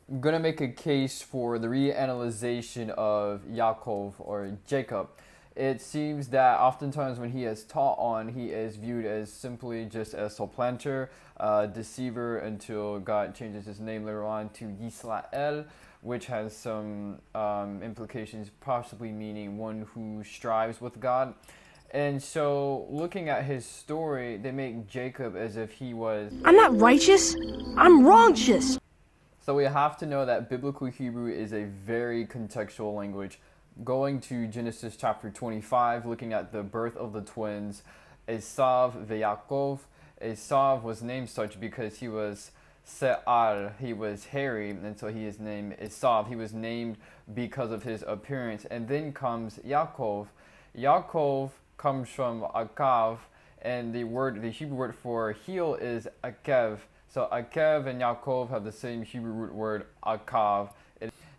I'm gonna make a case for the reanalyzation of Yaakov or Jacob. It seems that oftentimes when he is taught on, he is viewed as simply just a supplanter, deceiver, until God changes his name later on to Yisrael, which has some implications, possibly meaning one who strives with God. And so, looking at his story, they make Jacob as if he was. I'm not righteous. I'm wrongtious. So we have to know that biblical Hebrew is a very contextual language. Going to Genesis chapter 25, looking at the birth of the twins, Esav veYaakov. Esav was named such because he was Se'ar, he was hairy, and so he is named Esav. He was named because of his appearance. And then comes Yaakov. Yaakov comes from Akav, and the Hebrew word for heel is Akev. So Akev and Yaakov have the same Hebrew root word Akav.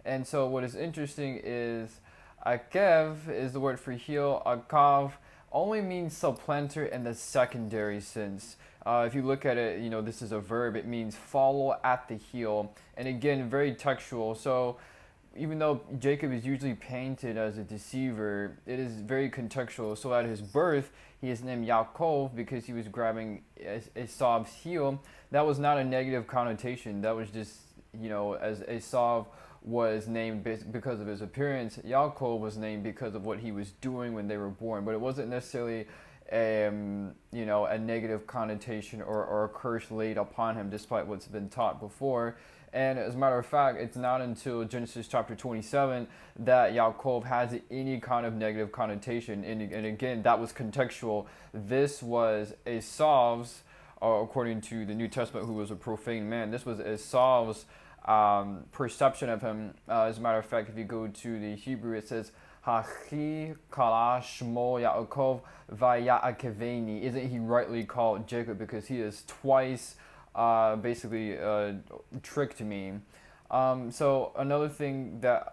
And so what is interesting is Akev is the word for heel. Akav only means supplanter in the secondary sense. If you look at it, this is a verb. It means follow at the heel. And again, very textual. So even though Jacob is usually painted as a deceiver, it is very contextual. So at his birth, he is named Yaakov because he was grabbing Esav's heel. That was not a negative connotation. That was just, as Esav was named because of his appearance, Yaakov was named because of what he was doing when they were born. But it wasn't necessarily a negative connotation or a curse laid upon him, despite what's been taught before. And as a matter of fact, it's not until Genesis chapter 27 that Yaakov has any kind of negative connotation. And again, that was contextual. This was Esav's, according to the New Testament, who was a profane man. This was Esav's perception of him. As a matter of fact, if you go to the Hebrew, it says, Hachi kala shmo Yaakov vayakeveni. Isn't he rightly called Jacob because he is twice basically tricked me. So another thing that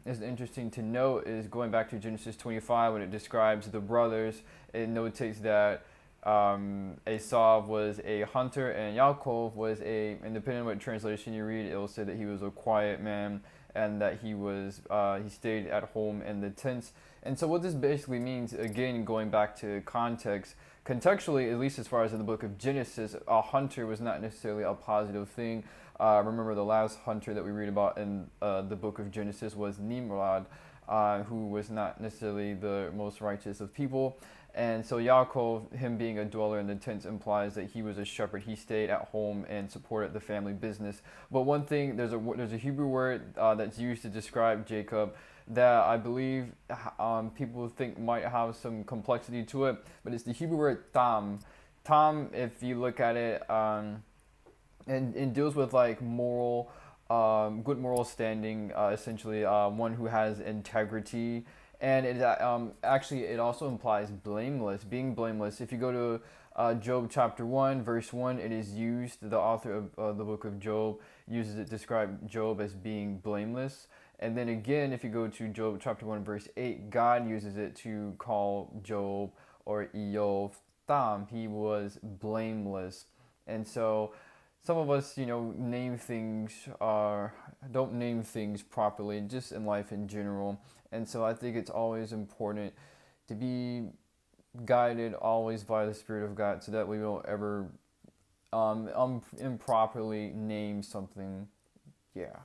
is interesting to note is going back to Genesis 25 when it describes the brothers. It notates that Esav was a hunter and Yaakov was and depending on what translation you read, it will say that he was a quiet man and that he stayed at home in the tents. And so what this basically means, again, going back to context, contextually, at least as far as in the book of Genesis, a hunter was not necessarily a positive thing. Remember, the last hunter that we read about in the book of Genesis was Nimrod, who was not necessarily the most righteous of people. And so Yaakov, him being a dweller in the tents, implies that he was a shepherd. He stayed at home and supported the family business. But one thing, there's a Hebrew word that's used to describe Jacob that I believe people think might have some complexity to it, but it's the Hebrew word tam. Tam, if you look at it, and deals with like moral, good moral standing, essentially one who has integrity. And it actually, it also implies blameless, being blameless. If you go to Job chapter 1, verse 1, it is used, the author of the book of Job uses it to describe Job as being blameless. And then again, if you go to Job chapter 1, verse 8, God uses it to call Job or Eov Tam. He was blameless. And so some of us, name things, don't name things properly, just in life in general. And so I think it's always important to be guided always by the Spirit of God so that we don't ever improperly name something. Yeah.